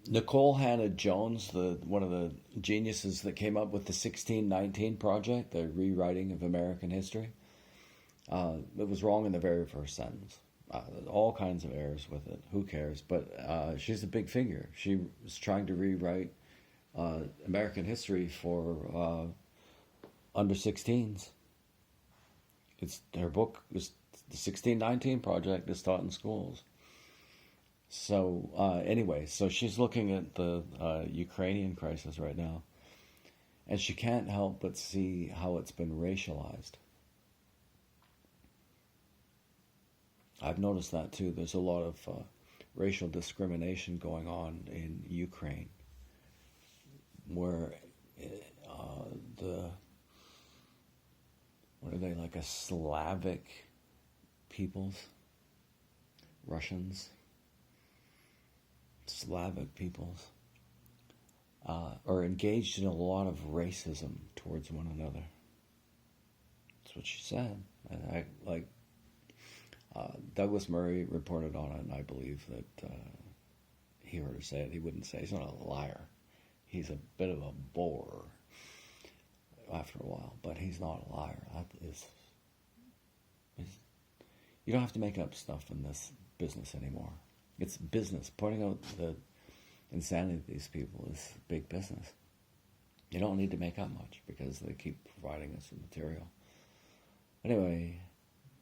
Nicole Hannah Jones, the one of the geniuses that came up with the 1619 project, the rewriting of American history, it was wrong in the very first sentence. All kinds of errors with it. Who cares? But she's a big figure. She was trying to rewrite American history for under 16s. It's her book is the 1619 project is taught in schools. So anyway, so she's looking at the Ukrainian crisis right now, and she can't help but see how it's been racialized. I've noticed that too. There's a lot of racial discrimination going on in Ukraine, where the what are they, like a Slavic peoples, Russians, Slavic peoples, are engaged in a lot of racism towards one another. That's what she said. And I like Douglas Murray reported on it, and I believe that he heard her say it. He wouldn't say he's not a liar. He's a bit of a bore after a while, but he's not a liar. You don't have to make up stuff in this business anymore. It's business. Pointing out the insanity of these people is big business. You don't need to make up much because they keep providing us with material. Anyway,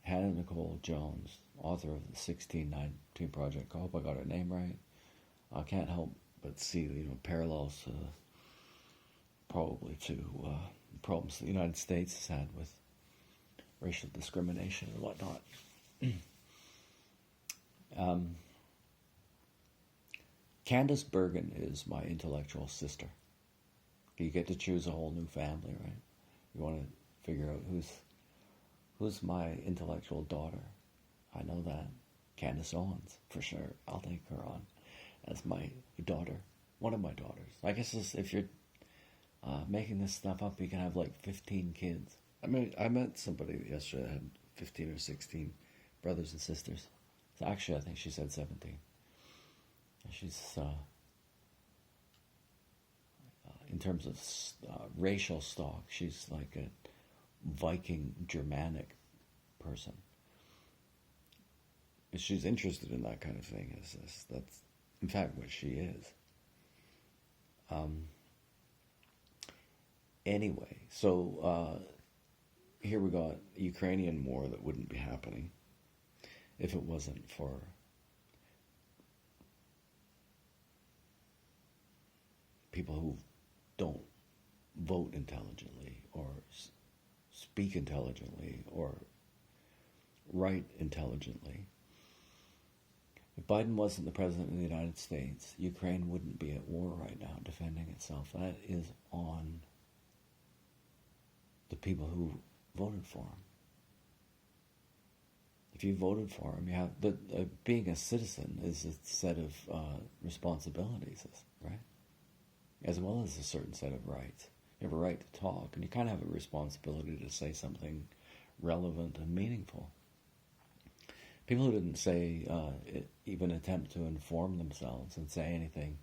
Hannah Nicole Jones, author of the 1619 Project. I hope I got her name right. I can't help but see parallels probably to problems the United States has had with racial discrimination and whatnot. Candice Bergen is my intellectual sister. You get to choose a whole new family, right? You want to figure out who's my intellectual daughter. I know that. Candace Owens, for sure. I'll take her on as my daughter. One of my daughters. I guess if you're making this stuff up, you can have like 15 kids. I mean, I met somebody yesterday that had 15 or 16 brothers and sisters. So actually, I think she said 17. She's, in terms of racial stock, she's like a Viking Germanic person. She's interested in that kind of thing. That's in fact what she is. Anyway, so here we got a Ukrainian war that wouldn't be happening if it wasn't for people who don't vote intelligently or speak intelligently or write intelligently. If Biden wasn't the president of the United States, Ukraine wouldn't be at war right now defending itself. That is on the people who voted for him. If you voted for him, you have being a citizen is a set of responsibilities, right? As well as a certain set of rights. You have a right to talk, and you kind of have a responsibility to say something relevant and meaningful. People who didn't say, even attempt to inform themselves and say anything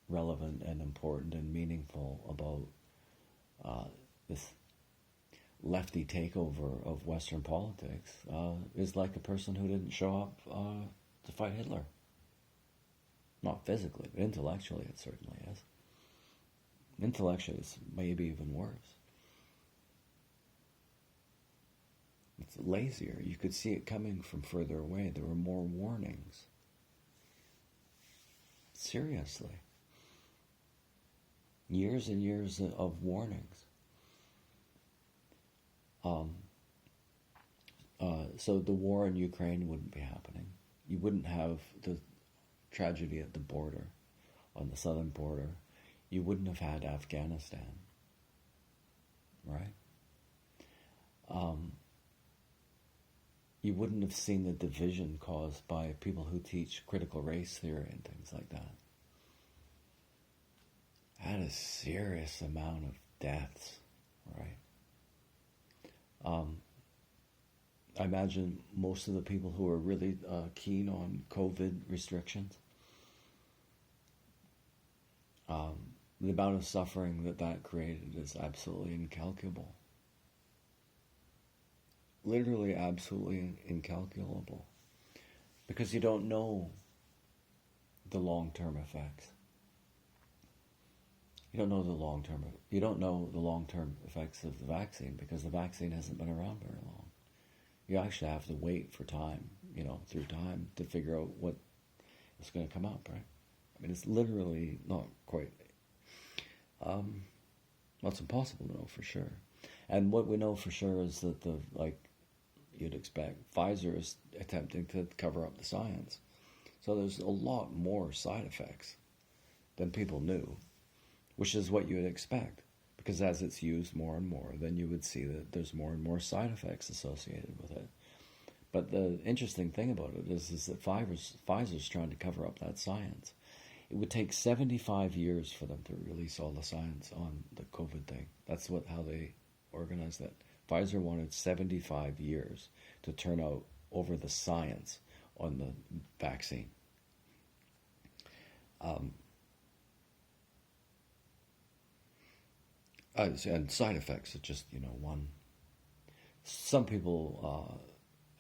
relevant and important and meaningful about this lefty takeover of Western politics is like a person who didn't show up to fight Hitler. Not physically, but intellectually it certainly is. Intellectually it's maybe even worse. It's lazier. You could see it coming from further away. There were more warnings. Seriously. Years and years of warnings. So the war in Ukraine wouldn't be happening. You wouldn't have the tragedy at the border, on the southern border. You wouldn't have had Afghanistan, right? You wouldn't have seen the division caused by people who teach critical race theory and things like that. Had a serious amount of deaths, right? I imagine most of the people who are really keen on COVID restrictions The amount of suffering that created is absolutely incalculable. Literally, absolutely incalculable. Because you don't know the long-term effects. You don't know the long-term. You don't know the long-term effects of the vaccine because the vaccine hasn't been around very long. You actually have to wait for time, through time to figure out what is going to come up, right? I mean, it's literally not quite. Well, it's impossible to know for sure. And what we know for sure is that you'd expect, Pfizer is attempting to cover up the science. So there's a lot more side effects than people knew, which is what you would expect. Because as it's used more and more, then you would see that there's more and more side effects associated with it. But the interesting thing about it is that Pfizer's trying to cover up that science. It would take 75 years for them to release all the science on the COVID thing. That's how they organized that. Pfizer wanted 75 years to turn out over the science on the vaccine. And side effects are just, one. Some people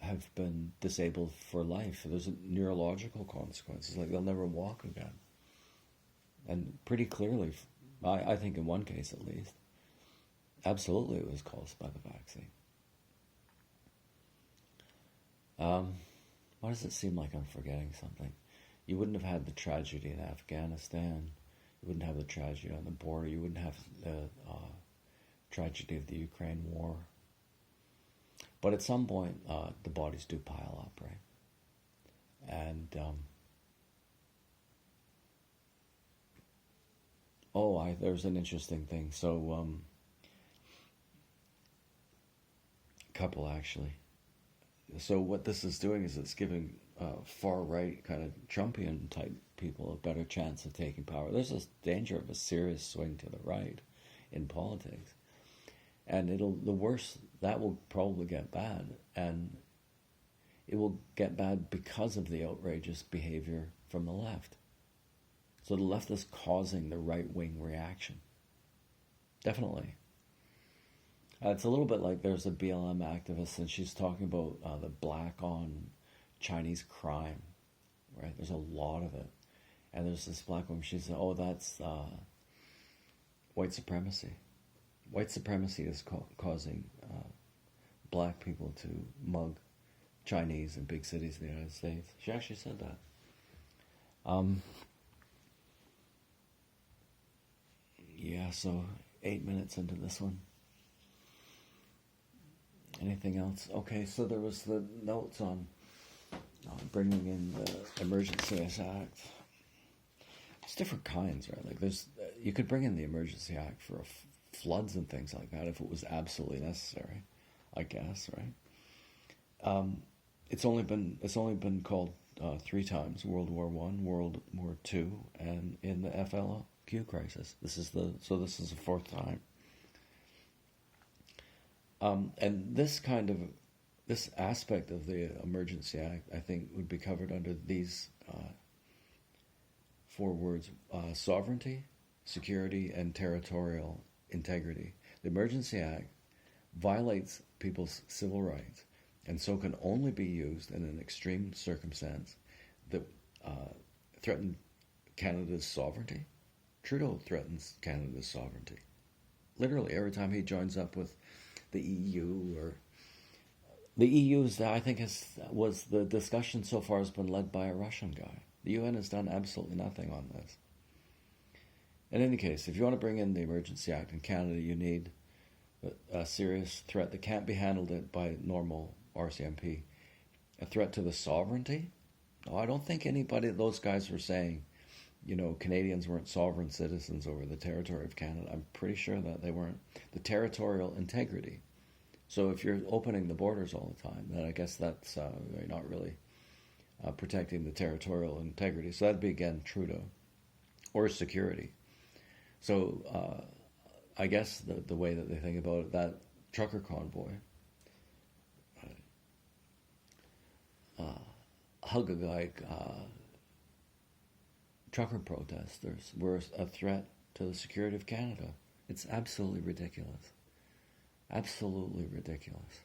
have been disabled for life. There's neurological consequences, like they'll never walk again. And pretty clearly, I think in one case at least, absolutely it was caused by the vaccine. Why does it seem like I'm forgetting something? You wouldn't have had the tragedy in Afghanistan. You wouldn't have the tragedy on the border. You wouldn't have the tragedy of the Ukraine war. But at some point, the bodies do pile up, right? And there's an interesting thing. So, couple actually. So what this is doing is it's giving far right kind of Trumpian type people a better chance of taking power. There's a danger of a serious swing to the right in politics, and the worse that will probably get bad, and it will get bad because of the outrageous behavior from the left. So the left is causing the right-wing reaction. Definitely. It's a little bit like there's a BLM activist, and she's talking about the black on Chinese crime, right? There's a lot of it. And there's this black woman, she said, that's white supremacy. White supremacy is causing black people to mug Chinese in big cities in the United States. She actually said that. So 8 minutes into this one. Anything else? Okay, so there was the notes on bringing in the Emergency Act. It's different kinds, right? Like you could bring in the Emergency Act for floods and things like that if it was absolutely necessary, I guess, right? It's only been called 3 times: World War I, World War II, and in the FLQ crisis. This is the 4th time. And this aspect of the Emergency Act, I think, would be covered under these 4 words: sovereignty, security, and territorial integrity. The Emergency Act violates people's civil rights, and so can only be used in an extreme circumstance that threaten Canada's sovereignty. Trudeau threatens Canada's sovereignty. Literally, every time he joins up with the EU, or the EU's, I think, was the discussion so far has been led by a Russian guy. The UN has done absolutely nothing on this. In any case, if you want to bring in the Emergency Act in Canada, you need a serious threat that can't be handled by normal RCMP. A threat to the sovereignty? No, I don't think those guys were saying, Canadians weren't sovereign citizens over the territory of Canada. I'm pretty sure that they weren't. The territorial integrity. So if you're opening the borders all the time, then I guess that's not really protecting the territorial integrity. So that'd be, again, Trudeau. Or security. So I guess the way that they think about it, that trucker convoy, trucker protesters were a threat to the security of Canada. It's absolutely ridiculous. Absolutely ridiculous.